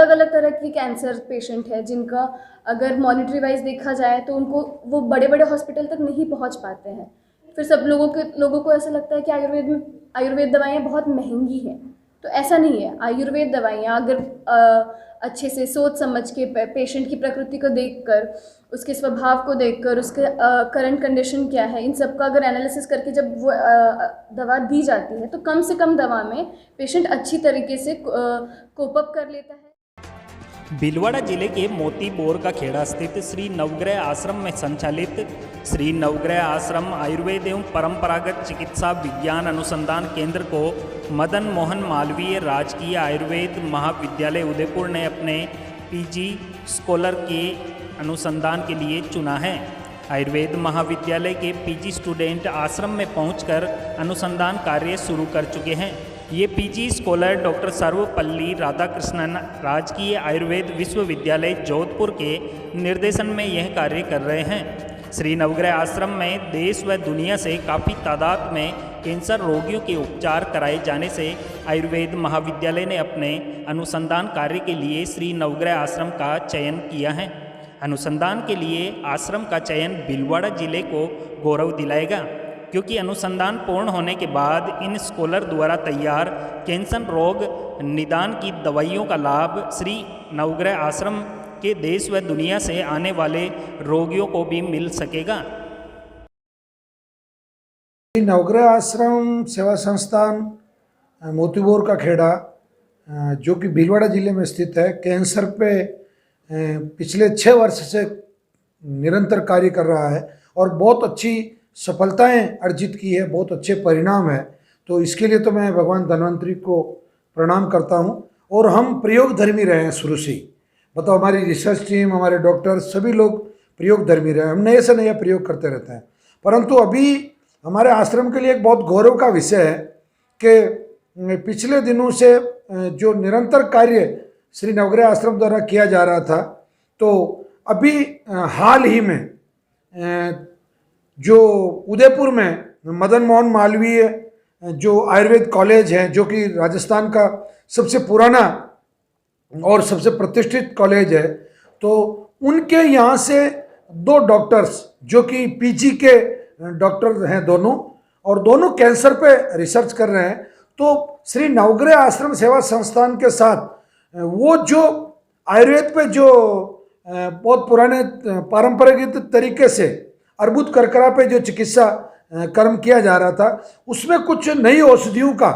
अलग अलग तरह की कैंसर पेशेंट है जिनका अगर मॉनिटरी वाइज देखा जाए तो उनको वो बड़े बड़े हॉस्पिटल तक नहीं पहुंच पाते हैं। फिर सब लोगों को ऐसा लगता है कि आयुर्वेद दवाइयाँ बहुत महंगी हैं। तो ऐसा नहीं है। आयुर्वेद दवाइयाँ अगर अच्छे से सोच समझ के पेशेंट की प्रकृति को देखकर, उसके स्वभाव को देखकर, उसके करंट कंडीशन क्या है, इन सब का अगर एनालिसिस करके जब वो दवा दी जाती है तो कम से कम दवा में पेशेंट अच्छी तरीके से कोप अप कर लेता है। भीलवाड़ा जिले के मोती बोर का खेड़ा स्थित श्री नवग्रह आश्रम में संचालित श्री नवग्रह आश्रम आयुर्वेद एवं परंपरागत चिकित्सा विज्ञान अनुसंधान केंद्र को मदन मोहन मालवीय राजकीय आयुर्वेद महाविद्यालय उदयपुर ने अपने पीजी स्कॉलर के अनुसंधान के लिए चुना है। आयुर्वेद महाविद्यालय के पीजी स्टूडेंट आश्रम में पहुंचकर अनुसंधान कार्य शुरू कर चुके हैं। ये PG scholar doctor Sarvepalli Radhakrishnan राजकीय आयुर्वेद विश्वविद्यालय जोधपुर के निर्देशन में यह कार्य कर रहे हैं। श्री नवग्रह आश्रम में देश व दुनिया से काफ़ी तादाद में कैंसर रोगियों के उपचार कराए जाने से आयुर्वेद महाविद्यालय ने अपने अनुसंधान कार्य के लिए श्री नवग्रह आश्रम का चयन किया है। अनुसंधान के लिए आश्रम का चयन भीलवाड़ा जिले को गौरव दिलाएगा, क्योंकि अनुसंधान पूर्ण होने के बाद इन स्कॉलर द्वारा तैयार कैंसर रोग निदान की दवाइयों का लाभ श्री नवग्रह आश्रम के देश व दुनिया से आने वाले रोगियों को भी मिल सकेगा। नवग्रह आश्रम सेवा संस्थान मोतीबोर का खेड़ा जो कि भीलवाड़ा जिले में स्थित है, कैंसर पे पिछले 6 वर्ष से निरंतर कार्य कर रहा है और बहुत अच्छी सफलताएं अर्जित की है, बहुत अच्छे परिणाम है। तो इसके लिए तो मैं भगवान धन्वंतरी को प्रणाम करता हूं। और हम प्रयोगधर्मी रहे हैं शुरू से ही। बताओ, हमारी रिसर्च टीम, हमारे डॉक्टर सभी लोग प्रयोगधर्मी रहे हैं। हम नए से नया प्रयोग करते रहते हैं। परंतु अभी हमारे आश्रम के लिए एक बहुत गौरव का विषय है कि पिछले दिनों से जो निरंतर कार्य श्री नवग्रह आश्रम द्वारा किया जा रहा था, तो अभी हाल ही में जो उदयपुर में मदन मोहन मालवीय जो आयुर्वेद कॉलेज है, जो कि राजस्थान का सबसे पुराना और सबसे प्रतिष्ठित कॉलेज है, तो उनके यहाँ से 2 डॉक्टर्स जो कि पीजी के डॉक्टर हैं दोनों, और दोनों कैंसर पे रिसर्च कर रहे हैं। तो श्री नवग्रह आश्रम सेवा संस्थान के साथ वो जो आयुर्वेद पे जो बहुत पुराने पारंपरिक तरीके से अर्बुद कर्करा पे जो चिकित्सा कर्म किया जा रहा था, उसमें कुछ नई औषधियों का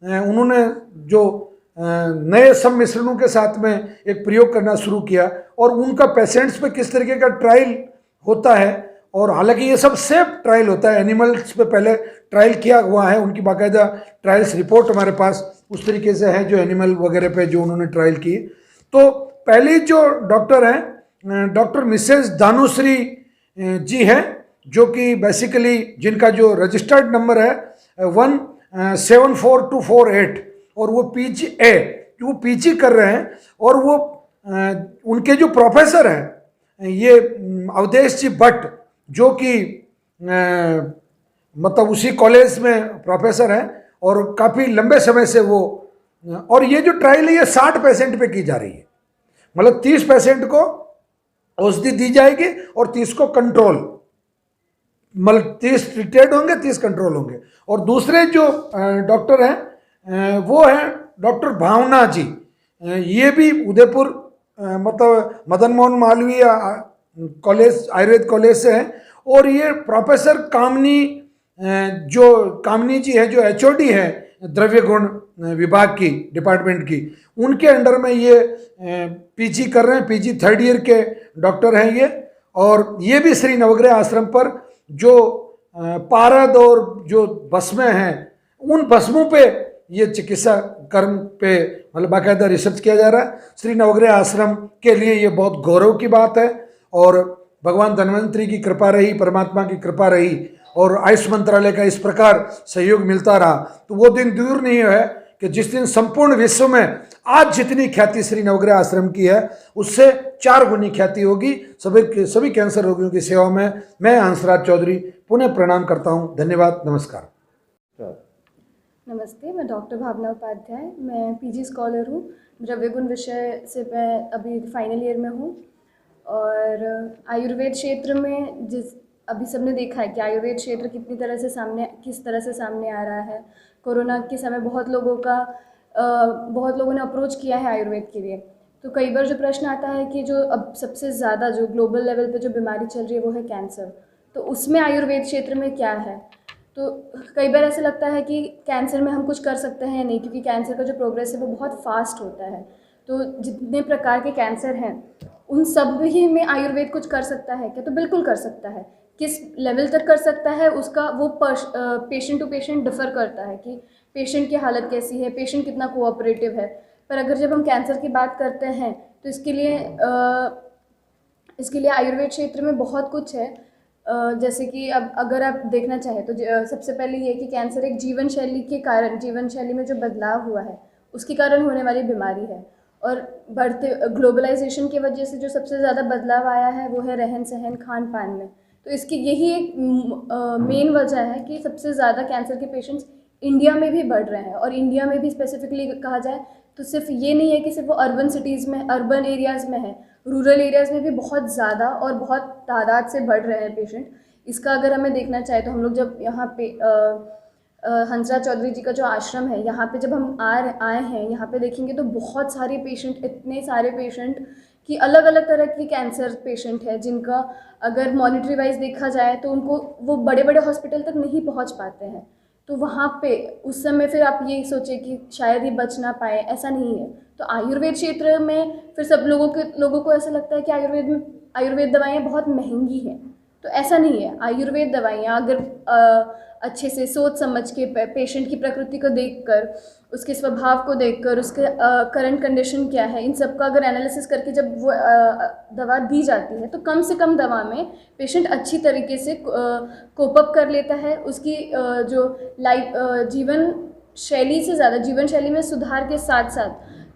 उन्होंने जो नए सम्मिश्रणों के साथ में एक प्रयोग करना शुरू किया और उनका पेशेंट्स पे किस तरीके का ट्रायल होता है। और हालांकि ये सब सेफ ट्रायल होता है, एनिमल्स पे पहले ट्रायल किया हुआ है, उनकी बाकायदा ट्रायल्स रिपोर्ट हमारे पास उस तरीके से है जो एनिमल वगैरह पे जो उन्होंने ट्रायल की। तो पहली जो डॉक्टर हैं डॉक्टर मिसेस दानुश्री जी हैं, जो कि बेसिकली जिनका जो रजिस्टर्ड नंबर है 174248, और वो पीजी कर रहे हैं। और वो उनके जो प्रोफेसर हैं ये अवधेश जी भट्ट, जो कि मतलब उसी कॉलेज में प्रोफेसर हैं और काफ़ी लंबे समय से वो, और ये जो ट्रायल है ये 60 पेशेंट पे की जा रही है। मतलब 30 पेशेंट को औषधि दी जाएगी और 30 को कंट्रोल, मतलब 30 ट्रीटेड होंगे, 30 कंट्रोल होंगे। और दूसरे जो डॉक्टर हैं वो हैं डॉक्टर भावना जी, ये भी उदयपुर मतलब मदन मोहन मालवीय कॉलेज आयुर्वेद कॉलेज से हैं। और ये प्रोफेसर कामनी जी है जो एचओडी है द्रव्य गुण विभाग की डिपार्टमेंट की, उनके अंडर में ये पीजी कर रहे हैं। पीजी 3rd ईयर के डॉक्टर हैं ये। और ये भी श्री नवग्रह आश्रम पर जो पारद और जो भस्में हैं, उन भस्मों पे ये चिकित्सा कर्म पे मतलब बाकायदा रिसर्च किया जा रहा है। श्री नवग्रह आश्रम के लिए ये बहुत गौरव की बात है। और भगवान धन्वंतरी की कृपा रही, परमात्मा की कृपा रही और आयुष मंत्रालय का इस प्रकार सहयोग मिलता रहा, तो वो दिन दूर नहीं है कि जिस दिन संपूर्ण विश्व में आज जितनी ख्याति श्री नवग्रह आश्रम की है, उससे 4 गुनी ख्याति होगी। सभी कैंसर रोगियों की सेवा में मैं हंसराज चौधरी पुनः प्रणाम करता हूँ। धन्यवाद, नमस्कार। नमस्ते, मैं डॉक्टर भावना उपाध्याय। मैं पीजी स्कॉलर हूँ। द्रव्य गुण विषय से मैं अभी फाइनल ईयर में हूँ और आयुर्वेद क्षेत्र में अभी सबने देखा है कि आयुर्वेद क्षेत्र किस तरह से सामने आ रहा है। कोरोना के समय बहुत लोगों ने अप्रोच किया है आयुर्वेद के लिए। तो कई बार जो प्रश्न आता है कि जो अब सबसे ज़्यादा जो ग्लोबल लेवल पे जो बीमारी चल रही है वो है कैंसर, तो उसमें आयुर्वेद क्षेत्र में क्या है। तो कई बार ऐसा लगता है कि कैंसर में हम कुछ कर सकते हैं या नहीं, क्योंकि कैंसर का जो प्रोग्रेस है वो बहुत फास्ट होता है। तो जितने प्रकार के कैंसर हैं उन सब ही में आयुर्वेद कुछ कर सकता है क्या? तो बिल्कुल कर सकता है। किस लेवल तक कर सकता है उसका वो पेशेंट टू पेशेंट डिफ़र करता है कि पेशेंट की हालत कैसी है, पेशेंट कितना कोऑपरेटिव है। पर अगर जब हम कैंसर की बात करते हैं तो इसके लिए आयुर्वेद क्षेत्र में बहुत कुछ है। जैसे कि अब अगर आप देखना चाहें तो सबसे पहले ये कि कैंसर एक जीवन शैली में जो बदलाव हुआ है उसके कारण होने वाली बीमारी है। और बढ़ते ग्लोबलाइजेशन की वजह से जो सबसे ज़्यादा बदलाव आया है वो है रहन सहन खान पान में। तो इसकी यही एक मेन वजह है कि सबसे ज़्यादा कैंसर के पेशेंट्स इंडिया में भी बढ़ रहे हैं। और इंडिया में भी स्पेसिफिकली कहा जाए तो सिर्फ ये नहीं है कि सिर्फ वो अर्बन एरियाज़ में है, रूरल एरियाज़ में भी बहुत ज़्यादा और बहुत तादाद से बढ़ रहे हैं पेशेंट। इसका अगर हमें देखना चाहे तो हम लोग जब यहाँ पे हंसराज चौधरी जी का जो आश्रम है यहाँ पे जब हम आए हैं यहाँ पे देखेंगे तो बहुत सारे पेशेंट, इतने सारे पेशेंट कि अलग अलग तरह की कैंसर पेशेंट है जिनका अगर मॉनिटरी वाइज देखा जाए तो उनको वो बड़े बड़े हॉस्पिटल तक नहीं पहुँच पाते हैं। तो वहाँ पे उस समय फिर आप ये सोचें कि शायद ये बच ना पाए, ऐसा नहीं है। तो आयुर्वेद क्षेत्र में फिर सब लोगों को ऐसा लगता है कि आयुर्वेद दवाइयाँ बहुत महंगी हैं। तो ऐसा नहीं है। आयुर्वेद दवाइयाँ अगर अच्छे से सोच समझ के पेशेंट की प्रकृति को देखकर, उसके स्वभाव को देखकर, उसके करंट कंडीशन क्या है, इन सब का अगर एनालिसिस करके जब वो दवा दी जाती है तो कम से कम दवा में पेशेंट अच्छी तरीके से कोप अप कर लेता है। उसकी जो जीवन शैली में सुधार के साथ साथ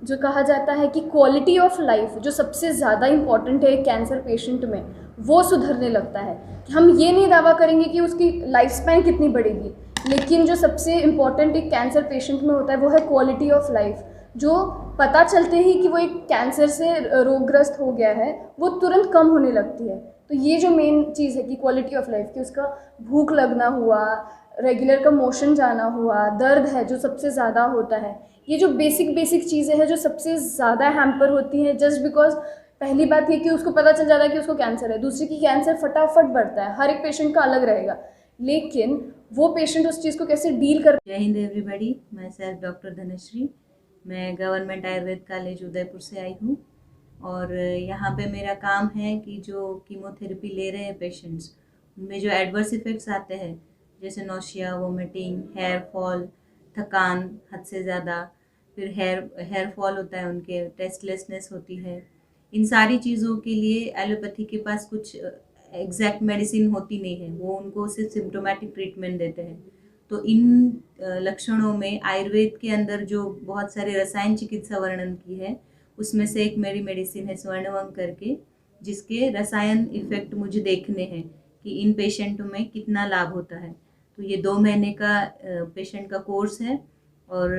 जो कहा जाता है कि क्वालिटी ऑफ लाइफ जो सबसे ज़्यादा इम्पॉर्टेंट है एक कैंसर पेशेंट में, वो सुधरने लगता है। कि हम ये नहीं दावा करेंगे कि उसकी लाइफ स्पैन कितनी बढ़ेगी, लेकिन जो सबसे इम्पॉर्टेंट एक कैंसर पेशेंट में होता है वो है क्वालिटी ऑफ लाइफ। जो पता चलते ही कि वो एक कैंसर से रोगग्रस्त हो गया है वो तुरंत कम होने लगती है। तो ये जो मेन चीज़ है कि क्वालिटी ऑफ लाइफ, कि उसका भूख लगना हुआ, रेगुलर का मोशन जाना हुआ, दर्द है जो सबसे ज़्यादा होता है, ये जो बेसिक चीज़ें हैं जो सबसे ज़्यादा हैम्पर होती हैं जस्ट बिकॉज पहली बात ये कि उसको पता चल जाता है कि उसको कैंसर है, दूसरी की कैंसर फटाफट बढ़ता है, हर एक पेशेंट का अलग रहेगा, लेकिन वो पेशेंट उस चीज़ को कैसे डील कर। जय हिंद एवरीबॉडी, मैं सेल्फ डॉक्टर धनश्री, मैं गवर्नमेंट आयुर्वेद कॉलेज उदयपुर से आई हूँ और यहाँ पे मेरा काम है कि जो कीमोथेरेपी ले रहे हैं पेशेंट्स उनमें जो एडवर्स इफ़ेक्ट्स आते हैं जैसे नोशिया, वोमिटिंग, हेयर फॉल, थकान हद से ज़्यादा, फिर हेयर फॉल होता है, उनके टेस्टलेसनेस होती है, इन सारी चीज़ों के लिए एलोपैथी के पास कुछ एग्जैक्ट मेडिसिन होती नहीं है, वो उनको सिर्फ सिम्टोमेटिक ट्रीटमेंट देते हैं। तो इन लक्षणों में आयुर्वेद के अंदर जो बहुत सारे रसायन चिकित्सा वर्णन की है उसमें से एक मेरी मेडिसिन है स्वर्णवंग करके, जिसके रसायन इफ़ेक्ट मुझे देखने हैं कि इन पेशेंटों में कितना लाभ होता है। तो ये 2 महीने का पेशेंट का कोर्स है और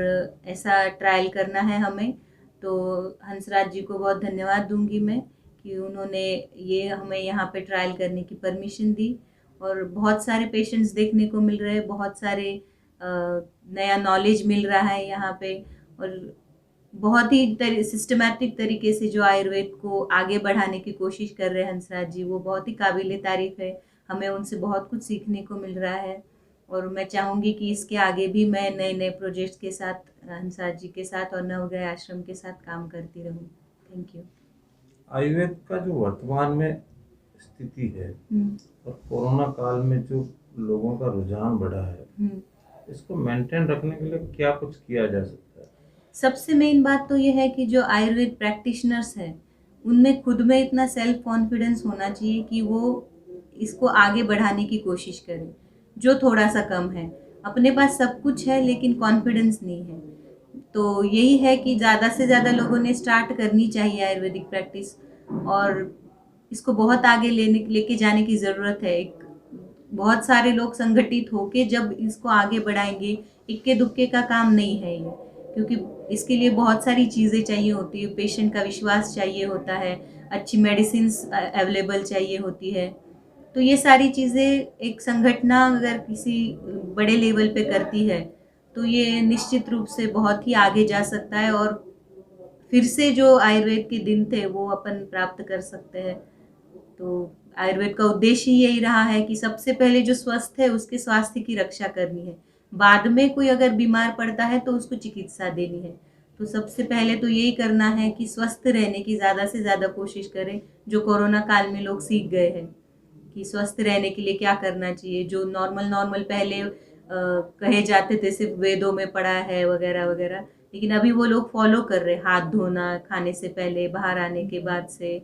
ऐसा ट्रायल करना है हमें। तो हंसराज जी को बहुत धन्यवाद दूंगी मैं कि उन्होंने ये हमें यहाँ पे ट्रायल करने की परमिशन दी और बहुत सारे पेशेंट्स देखने को मिल रहे हैं, बहुत सारे नया नॉलेज मिल रहा है यहाँ पे और बहुत ही सिस्टमैटिक तरीके से जो आयुर्वेद को आगे बढ़ाने की कोशिश कर रहे हैं हंसराज जी, वो बहुत ही काबिल तारीफ है। हमें उनसे बहुत कुछ सीखने को मिल रहा है और मैं चाहूँगी कि इसके आगे भी मैं नए प्रोजेक्ट्स के साथ हंसराज जी के साथ और नवग्रह आश्रम के साथ काम करती रहूँ। Thank you. आयुर्वेद का जो वर्तमान में स्थिति है और कोरोना काल में जो लोगों का रुझान बढ़ा है, इसको मेंटेन रखने के लिए क्या कुछ किया जा सकता है? सबसे मेन बात तो ये है कि जो आयुर्वेद प्रैक्टिशनर्स हैं उनमें खुद में इतना सेल्फ कॉन्फिडेंस होना चाहिए कि वो इसको आगे बढ़ाने की कोशिश करें, जो थोड़ा सा कम है। अपने पास सब कुछ है लेकिन कॉन्फिडेंस नहीं है। तो यही है कि ज़्यादा से ज़्यादा लोगों ने स्टार्ट करनी चाहिए आयुर्वेदिक प्रैक्टिस और इसको बहुत आगे लेके जाने की ज़रूरत है। एक बहुत सारे लोग संगठित होके जब इसको आगे बढ़ाएंगे, इक्के दुक्के का काम नहीं है ये, क्योंकि इसके लिए बहुत सारी चीज़ें चाहिए होती है, पेशेंट का विश्वास चाहिए होता है, अच्छी मेडिसिन्स अवेलेबल चाहिए होती है। तो ये सारी चीज़ें एक संगठना अगर किसी बड़े लेवल पे करती है तो ये निश्चित रूप से बहुत ही आगे जा सकता है और फिर से जो आयुर्वेद के दिन थे वो अपन प्राप्त कर सकते हैं। तो आयुर्वेद का उद्देश्य ही यही रहा है कि सबसे पहले जो स्वस्थ है उसके स्वास्थ्य की रक्षा करनी है, बाद में कोई अगर बीमार पड़ता है तो उसको चिकित्सा देनी है। तो सबसे पहले तो यही करना है कि स्वस्थ रहने की ज़्यादा से ज़्यादा कोशिश करें, जो कोरोना काल में लोग सीख गए हैं कि स्वस्थ रहने के लिए क्या करना चाहिए। जो नॉर्मल पहले कहे जाते थे सिर्फ वेदों में पढ़ा है वगैरह वगैरह, लेकिन अभी वो लोग फॉलो कर रहे हैं, हाथ धोना खाने से पहले, बाहर आने के बाद से।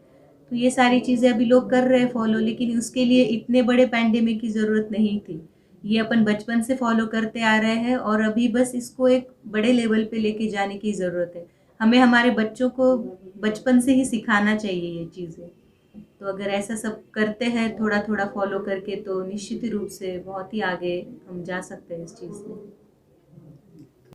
तो ये सारी चीज़ें अभी लोग कर रहे हैं फॉलो, लेकिन उसके लिए इतने बड़े पैंडेमिक की ज़रूरत नहीं थी। ये अपन बचपन से फॉलो करते आ रहे हैं और अभी बस इसको एक बड़े लेवल पे लेके जाने की ज़रूरत है। हमें हमारे बच्चों को बचपन से ही सिखाना चाहिए ये चीज़ें। तो अगर ऐसा सब करते हैं थोड़ा थोड़ा फॉलो करके तो निश्चित रूप से बहुत ही आगे हम जा सकते हैं इस चीज़ में।